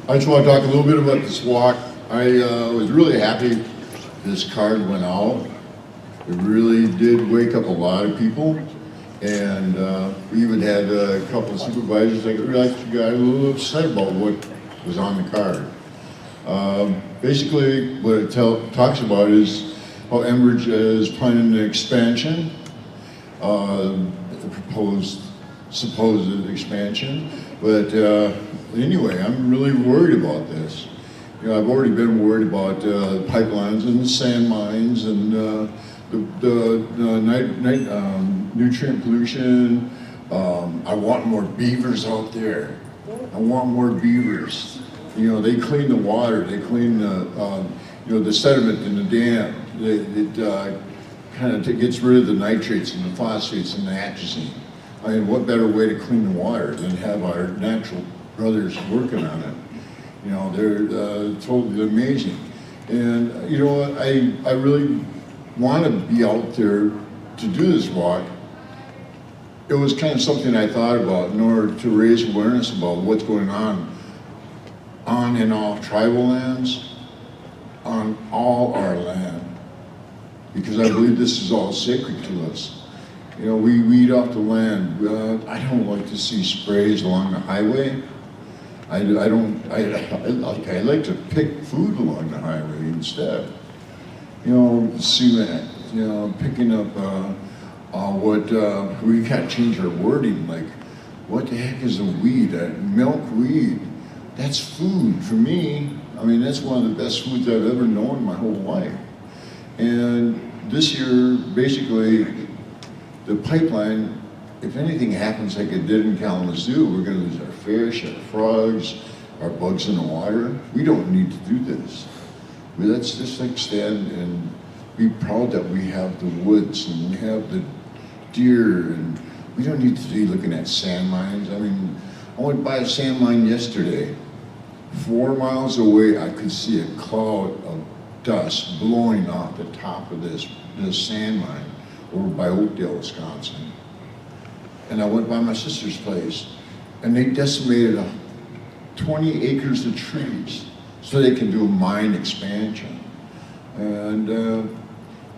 I just want to talk a little bit about this walk. I was really happy this card went out. It really did wake up a lot of people, and we even had a couple of supervisors that got a little upset about what was on the card. Basically, what it talks about is how Enbridge is planning an expansion, the proposed supposed expansion. But anyway, I'm really worried about this. You know, I've already been worried about pipelines and the sand mines and the nutrient pollution. I want more beavers out there. I want more beavers. You know, they clean the water. They clean the the sediment in the dam. It kind of gets rid of the nitrates and the phosphates and the atrazine. I mean, what better way to clean the water than have our natural brothers working on it? You know, they're totally amazing. And you know what, I really want to be out there to do this walk. It was kind of something I thought about in order to raise awareness about what's going on and off tribal lands, on all our land, because I believe this is all sacred to us. You know, we weed off the land. I don't like to see sprays along the highway. I like to pick food along the highway instead. You know, cement, you know, picking up we can't change our wording, like, what the heck is a weed? Milkweed. That's food for me. I mean, that's one of the best foods I've ever known in my whole life. And this year, basically, the pipeline, if anything happens like it did in Kalamazoo, we're going to lose our fish, our frogs, our bugs in the water. We don't need to do this. Let's just like stand and be proud that we have the woods and we have the deer, and we don't need to be looking at sand mines. I mean, I went by a sand mine yesterday. 4 miles away, I could see a cloud of dust blowing off the top of this sand mine over by Oakdale, Wisconsin. And I went by my sister's place, and they decimated 20 acres of trees so they can do a mine expansion. And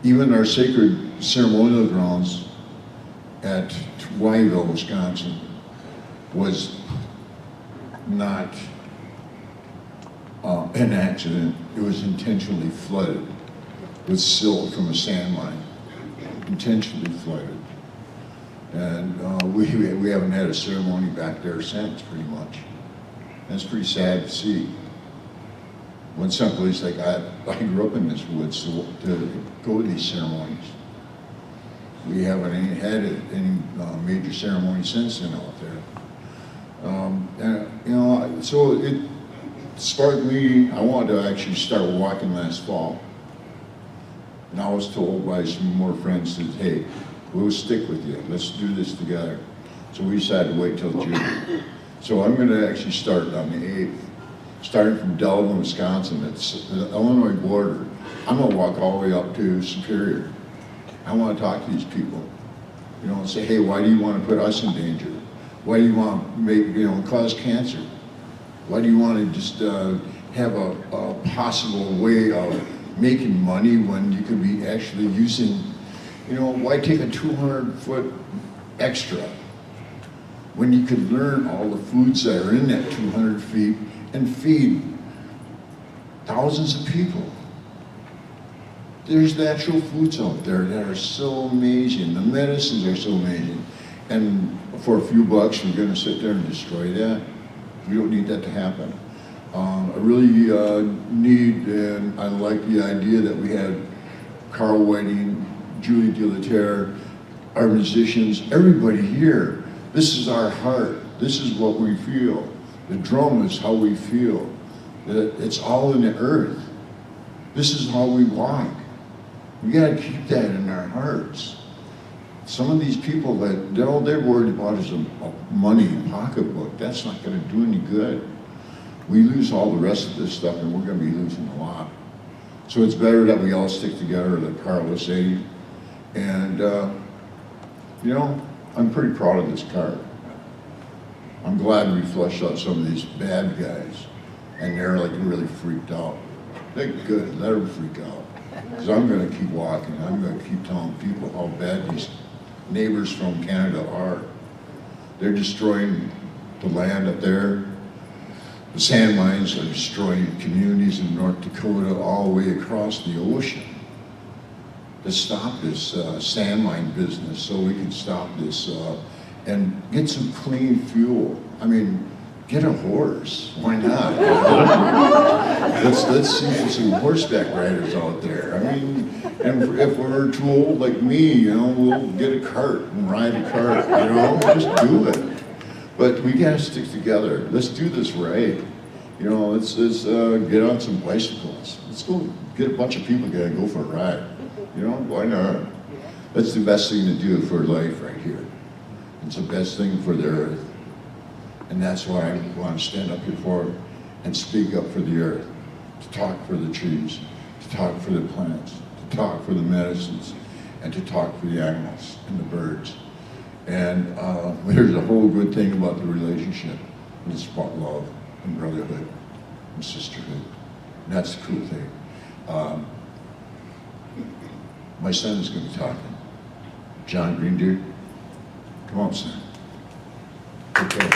even our sacred ceremonial grounds at Wyville, Wisconsin, was not an accident. It was intentionally flooded with silt from a sand mine, intentionally flooded. And we haven't had a ceremony back there since, pretty much. That's pretty sad to see. When someplace like I grew up in this woods to go to these ceremonies. We haven't had any major ceremony since then out there. And, you know, so it sparked me. I wanted to actually start walking last fall. And I was told by some more friends that, hey, we'll stick with you. Let's do this together. So we decided to wait till June. So I'm going to actually start on the 8th, starting from Delavan, Wisconsin. It's the Illinois border. I'm going to walk all the way up to Superior. I want to talk to these people, you know, and say, hey, why do you want to put us in danger? Why do you want to make, you know, cause cancer? Why do you want to just have a possible way of making money when you could be actually using, you know, why take a 200-foot extra when you could learn all the foods that are in that 200 feet and feed thousands of people? There's natural foods out there that are so amazing. The medicines are so amazing. And for a few bucks, we're going to sit there and destroy that. We don't need that to happen. I really need, and I like the idea that we had Carl Whiting, Julie DeLaterre, our musicians, everybody here. This is our heart. This is what we feel. The drum is how we feel. It's all in the earth. This is how we walk. We got to keep that in our hearts. Some of these people that all they're worried about is a money pocketbook. That's not going to do any good. We lose all the rest of this stuff, and we're going to be losing a lot. So it's better that we all stick together, like Carl was saying. And you know, I'm pretty proud of this card. I'm glad we flushed out some of these bad guys. and they're like really freaked out. They're good, let them freak out. Because I'm gonna keep walking, I'm gonna keep telling people how bad these neighbors from Canada are. They're destroying the land up there. The sand mines are destroying communities in North Dakota all the way across the ocean. To stop this sand mine business so we can stop this and get some clean fuel. I mean, get a horse, why not? Let's see some horseback riders out there. I mean, and if we're too old like me, we'll get a cart and ride a cart, just do it. But we gotta stick together. Let's do this right. Let's get on some bicycles. Let's go get a bunch of people together and go for a ride. Why not? That's the best thing to do for life right here. It's the best thing for the earth. And that's why I want to stand up here for and speak up for the earth, to talk for the trees, to talk for the plants, to talk for the medicines, and to talk for the animals and the birds. And there's a whole good thing about the relationship. It's about love and brotherhood and sisterhood. And that's the cool thing. My son is going to be talking. Jon Greendeer. Come on, son. Okay.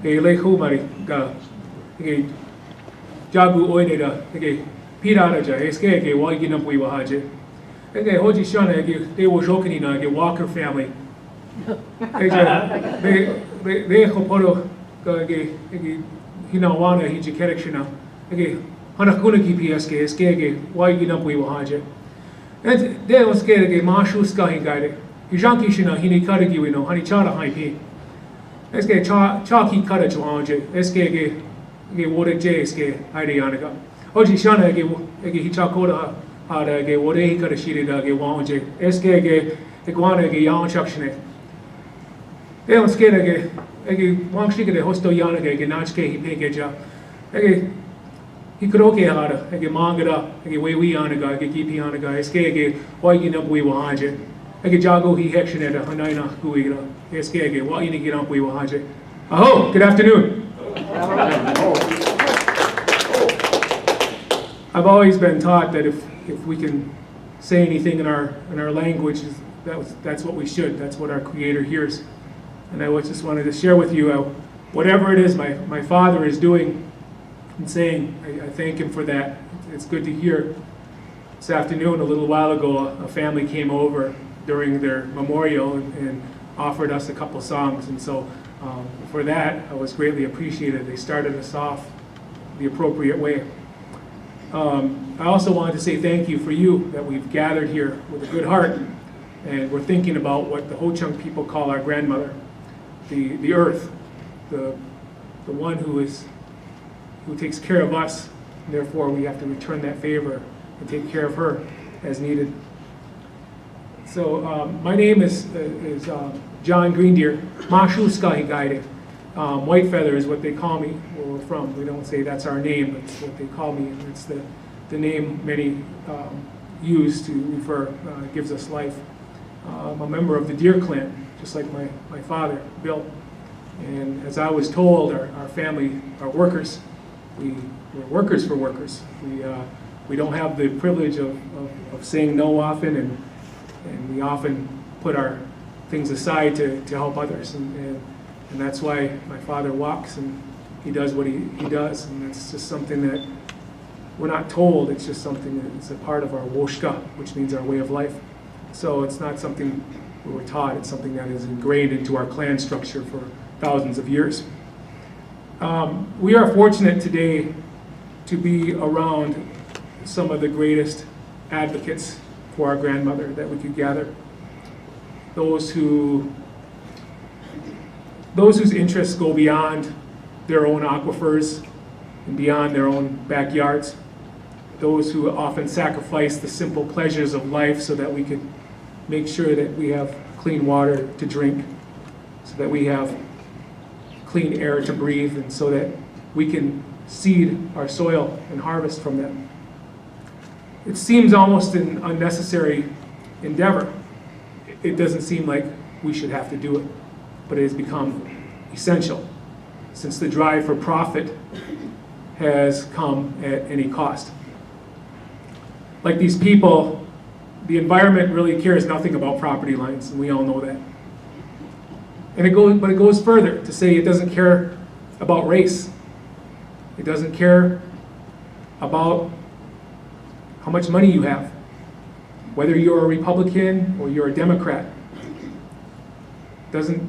Lehu mari ga jagu oineda pirara ja eske wa gina pui wa haje hoji shana they were joking na Walker family they hoporo hinawana hiji kerekshina hanakuna ki eske wa gina pui wa haje and they was ke mashu ska hi gaide hijanki shina hini karigi we no hani chara hai pi eske chalky kara chuanje eske ge wore je eske ideanaga hoji shana ge hichakora hada ge wore hi kara shirida ge wanje eske ge egwana ge yan chakshne eske ge wangshi ge hosto yana ge nachke hi pegeja he kroke hada ge mangada ge wewi anaga ge gipi anaga eske ge waigina bui wanje ege jago hi hekshine hanaina guira eskege wa ini giran pui wahaje aho good afternoon. I've always been taught that if we can say anything in our language, that's what we should, that's what our creator hears. And I just wanted to share with you whatever it is my father is doing and saying, I thank him for that. It's good to hear. This afternoon, a little while ago, a family came over during their memorial and offered us a couple songs, and so for that I was greatly appreciated. They started us off the appropriate way. I also wanted to say thank you for you that we've gathered here with a good heart, and we're thinking about what the Ho-Chunk people call our grandmother, the earth, the one who takes care of us, and therefore we have to return that favor and take care of her as needed. So my name is Jon Greendeer. Mashu Skahi Gaide. White Feather is what they call me where we're from. We don't say that's our name, but it's what they call me. And it's the name many use to refer, gives us life. I'm a member of the Deer clan, just like my father, Bill. And as I was told, our family are workers. We're workers for workers. We don't have the privilege of saying no often, and we often put our things aside to help others, and that's why my father walks and he does what he does, and it's just something that we're not told. It's just something that's a part of our woshka, which means our way of life. So it's not something we were taught. It's something that is ingrained into our clan structure for thousands of years. We are fortunate today to be around some of the greatest advocates for our grandmother that we could gather. Those whose interests go beyond their own aquifers and beyond their own backyards. Those who often sacrifice the simple pleasures of life so that we could make sure that we have clean water to drink, so that we have clean air to breathe, and so that we can seed our soil and harvest from them. It seems almost an unnecessary endeavor. it doesn't seem like we should have to do it, but it has become essential since the drive for profit has come at any cost. Like these people, the environment really cares nothing about property lines, and we all know that. And it goes further to say it doesn't care about race. It doesn't care about how much money you have, whether you're a Republican or you're a Democrat. It doesn't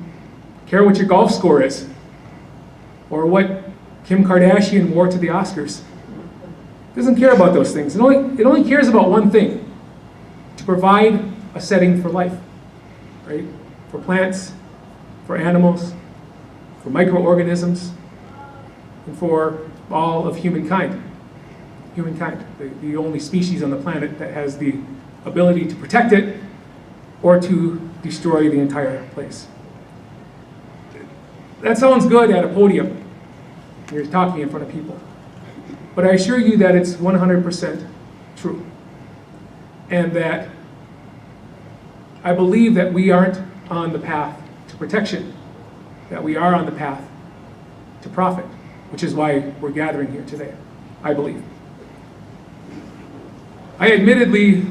care what your golf score is, or what Kim Kardashian wore to the Oscars. It doesn't care about those things. It only cares about one thing: to provide a setting for life, right? For plants, for animals, for microorganisms, and for all of humankind. Humankind, the only species on the planet that has the ability to protect it or to destroy the entire place. That sounds good at a podium. You're talking in front of people. But I assure you that it's 100% true. And that I believe that we aren't on the path to protection, that we are on the path to profit, which is why we're gathering here today, I believe. I admittedly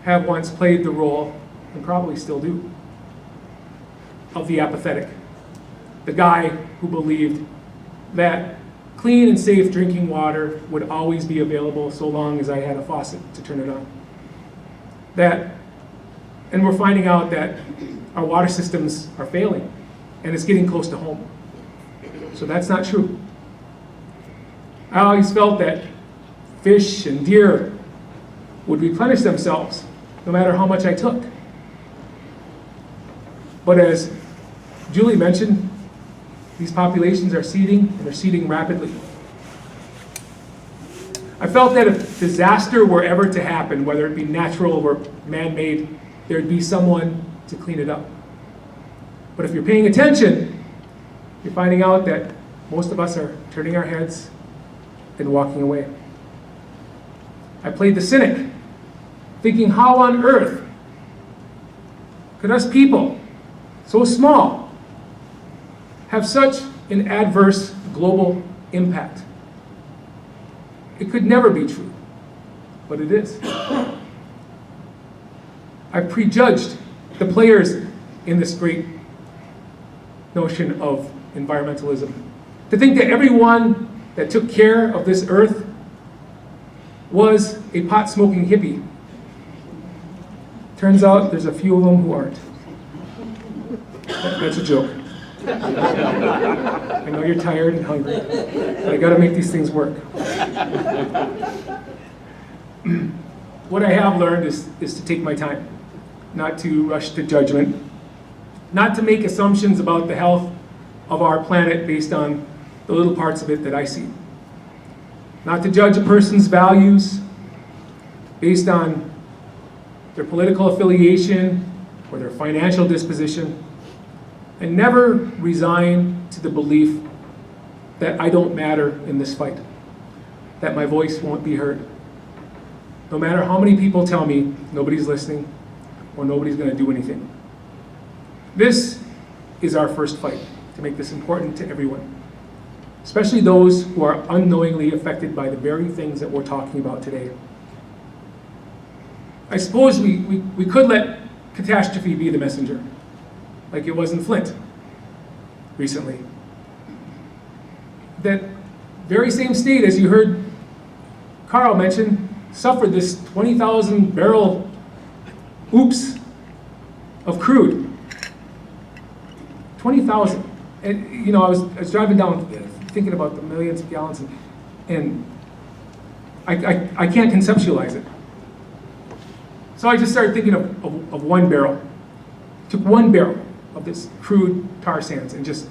have once played the role, and probably still do, of the apathetic. The guy who believed that clean and safe drinking water would always be available so long as I had a faucet to turn it on. And we're finding out that our water systems are failing, and it's getting close to home. So that's not true. I always felt that fish and deer would replenish themselves no matter how much I took. But as Julie mentioned, these populations are seeding, and they're seeding rapidly. I felt that if disaster were ever to happen, whether it be natural or man-made, there'd be someone to clean it up. But if you're paying attention, you're finding out that most of us are turning our heads and walking away. I played the cynic, thinking, how on earth could us people, so small, have such an adverse global impact? It could never be true, but it is. I prejudged the players in this great notion of environmentalism. To think that everyone that took care of this earth was a pot-smoking hippie. Turns out there's a few of them who aren't. That's a joke. I know you're tired and hungry, but I gotta make these things work. What I have learned is to take my time, not to rush to judgment, not to make assumptions about the health of our planet based on the little parts of it that I see. Not to judge a person's values based on their political affiliation or their financial disposition, and never resign to the belief that I don't matter in this fight, that my voice won't be heard. No matter how many people tell me nobody's listening or nobody's going to do anything. This is our first fight, to make this important to everyone, especially those who are unknowingly affected by the very things that we're talking about today. I suppose we could let catastrophe be the messenger, like it was in Flint recently. That very same state, as you heard Carl mention, suffered this 20,000 barrel oops of crude. 20,000. And I was driving down thinking about the millions of gallons, and I can't conceptualize it. So I just started thinking of one barrel. Took one barrel of this crude tar sands and just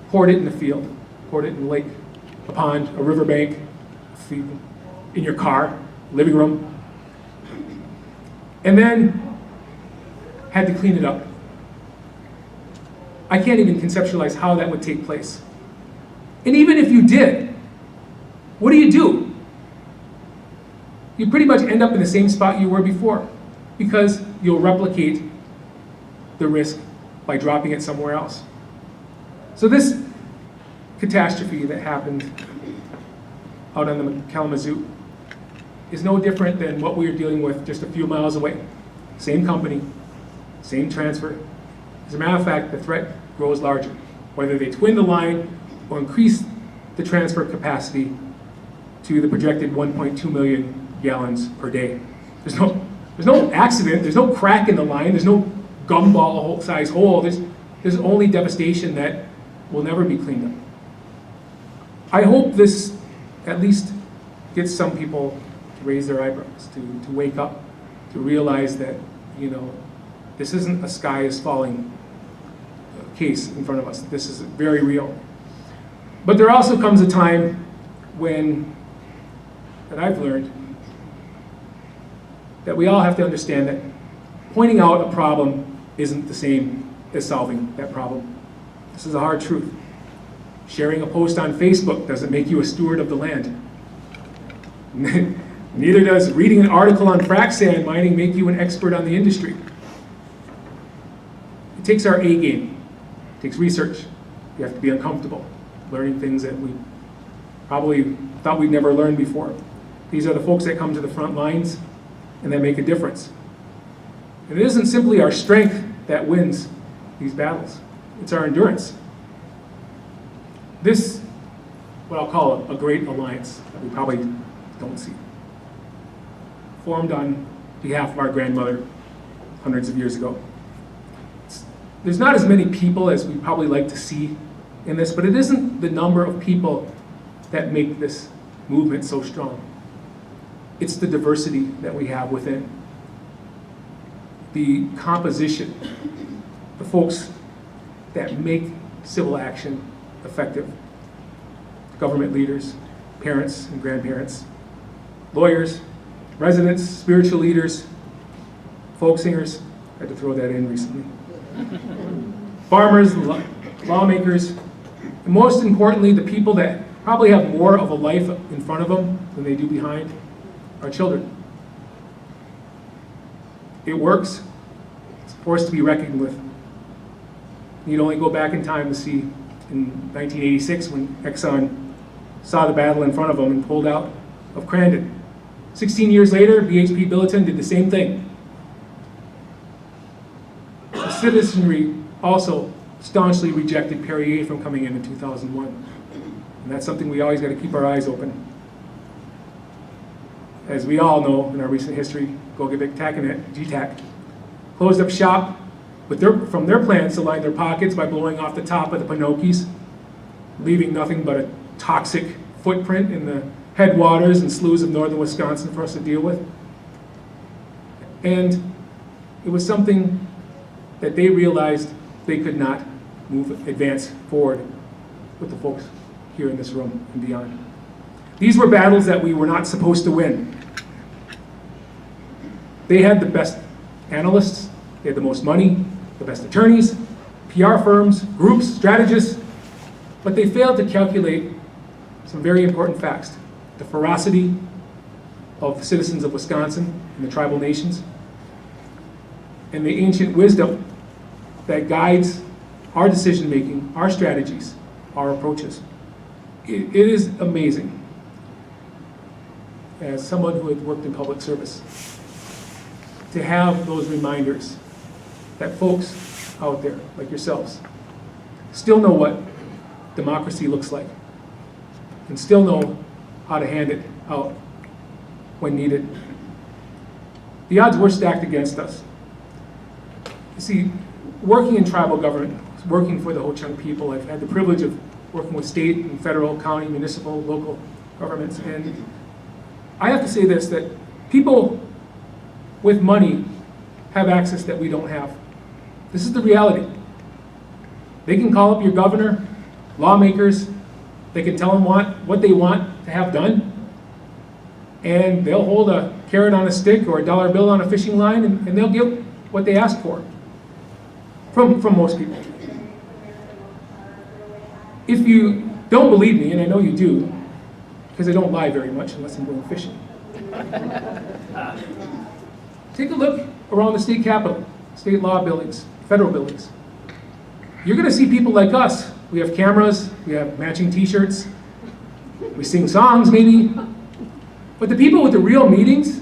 poured it in the field, poured it in a lake, a pond, a riverbank, in your car, living room, and then had to clean it up. I can't even conceptualize how that would take place. And even if you did, what do? You pretty much end up in the same spot you were before, because you'll replicate the risk by dropping it somewhere else. So this catastrophe that happened out on the Kalamazoo is no different than what we are dealing with just a few miles away. Same company, same transfer. As a matter of fact, the threat grows larger. Whether they twin the line or increase the transfer capacity to the projected 1.2 million gallons per day. There's no accident, there's no crack in the line, there's no gumball size hole, there's only devastation that will never be cleaned up. I hope this at least gets some people to raise their eyebrows, to wake up, to realize that, this isn't a sky is falling case in front of us. This is very real. But there also comes a time that I've learned, that we all have to understand that pointing out a problem isn't the same as solving that problem. This is a hard truth. Sharing a post on Facebook doesn't make you a steward of the land. Neither does reading an article on frac sand mining make you an expert on the industry. It takes our A game. It takes research. You have to be uncomfortable, learning things that we probably thought we'd never learned before. These are the folks that come to the front lines and that make a difference. And it isn't simply our strength that wins these battles. It's our endurance. This, what I'll call a great alliance that we probably don't see, formed on behalf of our grandmother hundreds of years ago. There's not as many people as we probably like to see in this, but it isn't the number of people that make this movement so strong. It's the diversity that we have within. The composition, the folks that make civil action effective. Government leaders, parents and grandparents, lawyers, residents, spiritual leaders, folk singers, I had to throw that in recently. Farmers, lawmakers, and most importantly, the people that probably have more of a life in front of them than they do behind, our children. It works. It's a force to be reckoned with. You'd only go back in time to see in 1986 when Exxon saw the battle in front of them and pulled out of Crandon. 16 years later, BHP Billiton did the same thing. The citizenry also staunchly rejected Perrier from coming in 2001. And that's something we always got to keep our eyes open. As we all know in our recent history, Gogebic Tacanet, GTAC, closed up shop from their plans to line their pockets by blowing off the top of the Pinocchis, leaving nothing but a toxic footprint in the headwaters and sloughs of northern Wisconsin for us to deal with. And it was something that they realized they could not advance forward with the folks here in this room and beyond. These were battles that we were not supposed to win. They had the best analysts, they had the most money, the best attorneys, PR firms, groups, strategists, but they failed to calculate some very important facts. The ferocity of the citizens of Wisconsin and the tribal nations, and the ancient wisdom that guides our decision-making, our strategies, our approaches. It is amazing, as someone who had worked in public service, to have those reminders that folks out there, like yourselves, still know what democracy looks like, and still know how to hand it out when needed. The odds were stacked against us. You see, working in tribal government, working for the Ho-Chunk people, I've had the privilege of working with state and federal, county, municipal, local governments, and I have to say this, that people with money have access that we don't have. This is the reality. They can call up your governor, lawmakers, they can tell them what they want to have done, and they'll hold a carrot on a stick or a dollar bill on a fishing line, and they'll get what they ask for from most people. If you don't believe me, and I know you do, because I don't lie very much unless I'm going fishing, take a look around the state capitol. state law buildings, federal buildings. You're gonna see people like us. We have cameras, we have matching t-shirts, we sing songs maybe, but the people with the real meetings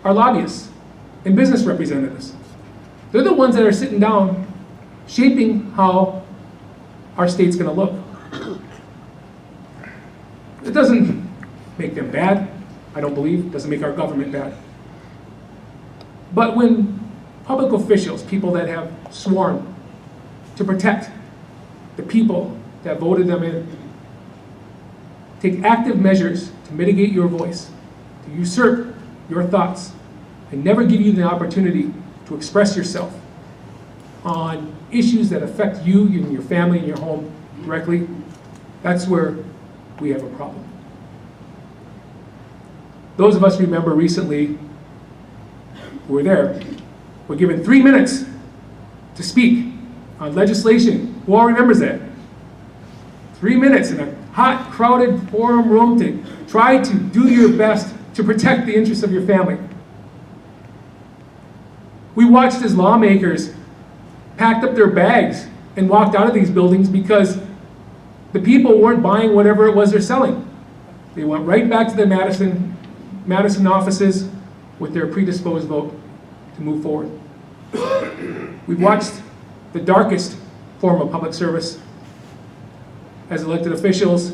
are lobbyists and business representatives. They're the ones that are sitting down, shaping how our state's gonna look. It doesn't make them bad, I don't believe. It doesn't make our government bad. But when public officials, people that have sworn to protect the people that voted them in, take active measures to mitigate your voice, to usurp your thoughts, and never give you the opportunity to express yourself on issues that affect you and your family and your home directly, that's where we have a problem. Those of us remember recently who were there were given 3 minutes to speak on legislation. Who all remembers that? 3 minutes in a hot, crowded forum room to try to do your best to protect the interests of your family. We watched as lawmakers packed up their bags and walked out of these buildings because the people weren't buying whatever it was they're selling. They went right back to the Madison offices with their predisposed vote to move forward. We've watched the darkest form of public service as elected officials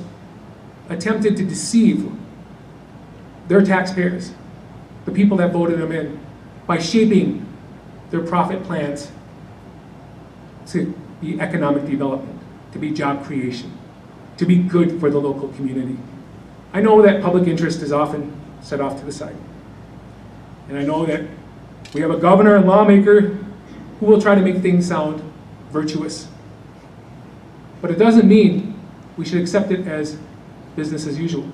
attempted to deceive their taxpayers, the people that voted them in, by shaping their profit plans to be economic development, to be job creation, to be good for the local community. I know that public interest is often set off to the side. And I know that we have a governor and lawmaker who will try to make things sound virtuous. But it doesn't mean we should accept it as business as usual.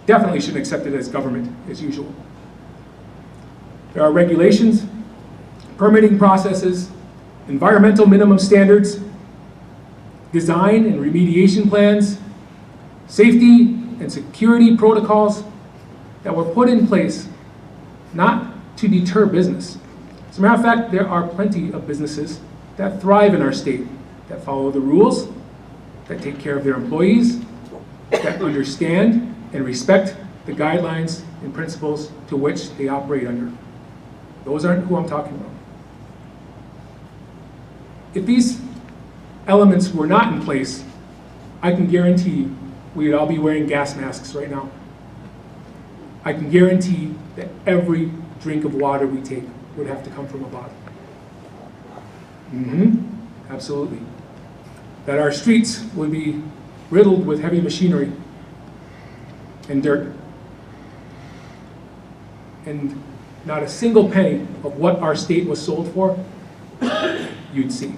Definitely shouldn't accept it as government as usual. There are regulations, permitting processes, environmental minimum standards, design and remediation plans, safety and security protocols that were put in place not to deter business. As a matter of fact, there are plenty of businesses that thrive in our state, that follow the rules, that take care of their employees, that understand and respect the guidelines and principles to which they operate under. Those aren't who I'm talking about. If these elements were not in place, I can guarantee you we would all be wearing gas masks right now. I can guarantee that every drink of water we take would have to come from a bottle. Absolutely. That our streets would be riddled with heavy machinery and dirt. And not a single penny of what our state was sold for, you'd see.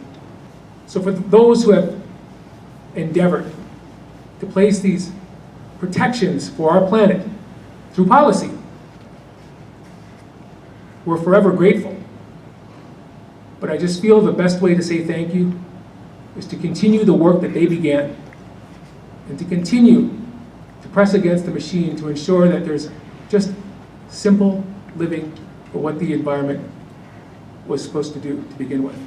So for those who have endeavored to place these protections for our planet through policy, we're forever grateful. But I just feel the best way to say thank you is to continue the work that they began and to continue to press against the machine to ensure that there's just simple living for what the environment was supposed to do to begin with.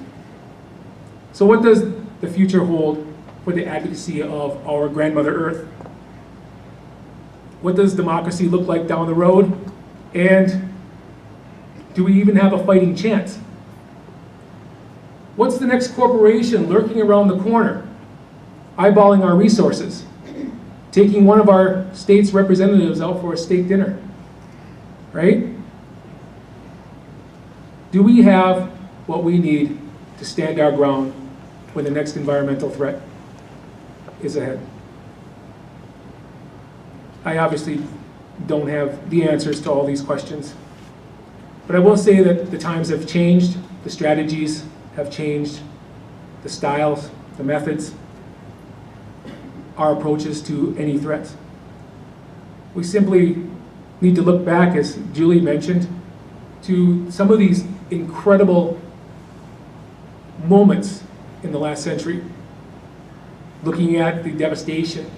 So what does the future hold for the advocacy of our grandmother Earth? What does democracy look like down the road? And do we even have a fighting chance? What's the next corporation lurking around the corner, eyeballing our resources, taking one of our state's representatives out for a steak dinner, right? Do we have what we need to stand our ground when the next environmental threat is ahead? I obviously don't have the answers to all these questions, but I will say that the times have changed, the strategies have changed, the styles, the methods, our approaches to any threats. We simply need to look back, as Julie mentioned, to some of these incredible moments in the last century, looking at the devastation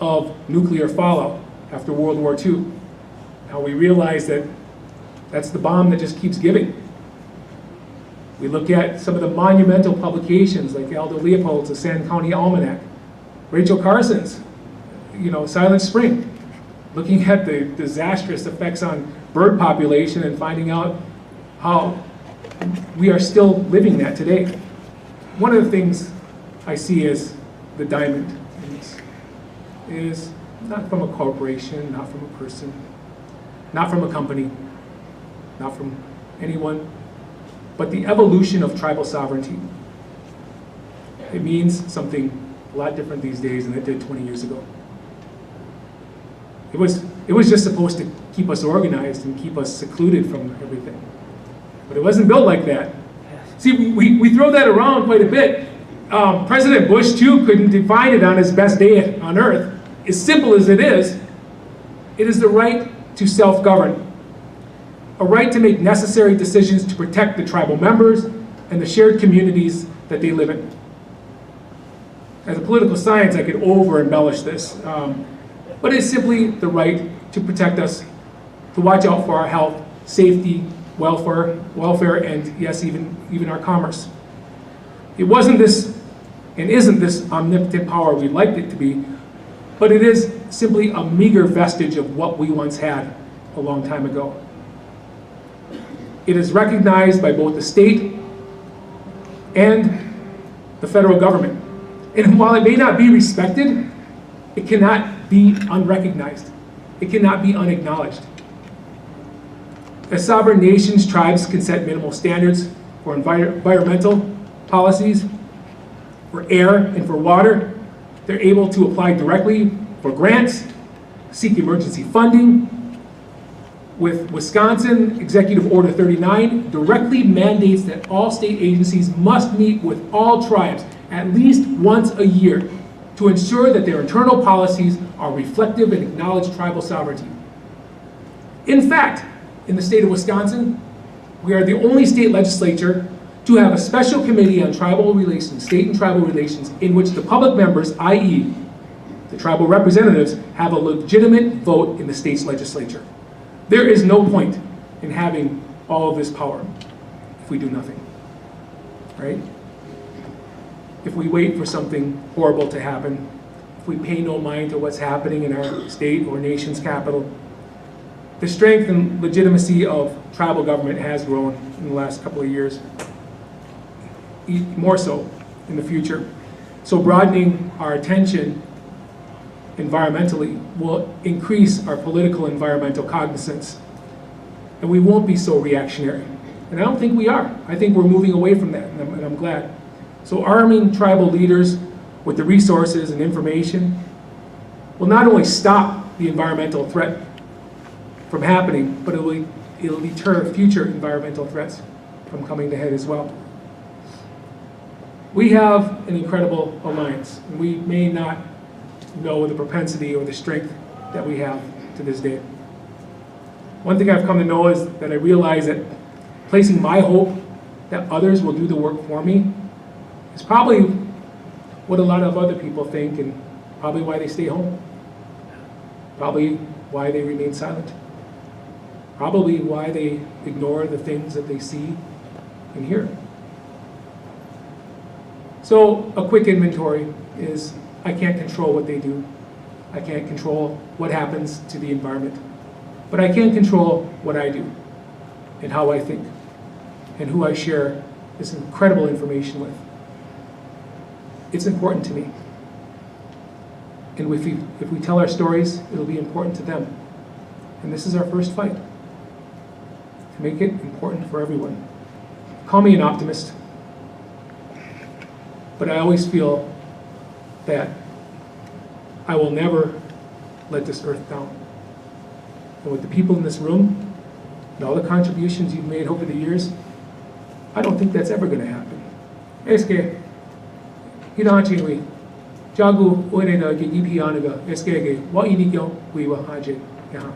of nuclear fallout after World War II. How we realize that that's the bomb that just keeps giving. We look at some of the monumental publications like Aldo Leopold's The Sand County Almanac, Rachel Carson's, Silent Spring, looking at the disastrous effects on bird population and finding out how we are still living that today. One of the things I see as the diamond in this is not from a corporation, not from a person, not from a company, not from anyone, but the evolution of tribal sovereignty. It means something a lot different these days than it did 20 years ago. It was just supposed to keep us organized and keep us secluded from everything. But it wasn't built like that. See, we throw that around quite a bit. President Bush, too, couldn't define it on his best day on earth. As simple as it is the right to self-govern, a right to make necessary decisions to protect the tribal members and the shared communities that they live in. As a political science, I could over-embellish this, but it's simply the right to protect us, to watch out for our health, safety, welfare, and yes, even our commerce. It wasn't this, and isn't this omnipotent power we'd like it to be, but it is simply a meager vestige of what we once had a long time ago. It is recognized by both the state and the federal government. And while it may not be respected, it cannot be unrecognized. It cannot be unacknowledged. As sovereign nations, tribes can set minimal standards for environmental policies, for air and for water. They're able to apply directly for grants, seek emergency funding. With Wisconsin, Executive Order 39 directly mandates that all state agencies must meet with all tribes at least once a year to ensure that their internal policies are reflective and acknowledge tribal sovereignty. In fact, in the state of Wisconsin, we are the only state legislature to have a special committee on tribal relations, state and tribal relations, in which the public members, i.e. the tribal representatives, have a legitimate vote in the state's legislature. There is no point in having all of this power if we do nothing, right? If we wait for something horrible to happen, if we pay no mind to what's happening in our state or nation's capital, the strength and legitimacy of tribal government has grown in the last couple of years, more so in the future. So broadening our attention environmentally will increase our political environmental cognizance, and we won't be so reactionary. And I don't think we are. I think we're moving away from that, and I'm glad. So arming tribal leaders with the resources and information will not only stop the environmental threat from happening, but it'll deter future environmental threats from coming to head as well. We have an incredible alliance, and we may not know the propensity or the strength that we have to this day. One thing I've come to know is that I realize that placing my hope that others will do the work for me is probably what a lot of other people think, and probably why they stay home. Probably why they remain silent. Probably why they ignore the things that they see and hear. So a quick inventory is, I can't control what they do. I can't control what happens to the environment. But I can control what I do and how I think and who I share this incredible information with. It's important to me. And if we tell our stories, it'll be important to them. And this is our first fight, to make it important for everyone. Call me an optimist, but I always feel that I will never let this earth down. And with the people in this room and all the contributions you've made over the years, I don't think that's ever going to happen. Eske, hinachiwi, jagu oireda ge ipianaga, eske ge wa inikyo wiwa haje yaha.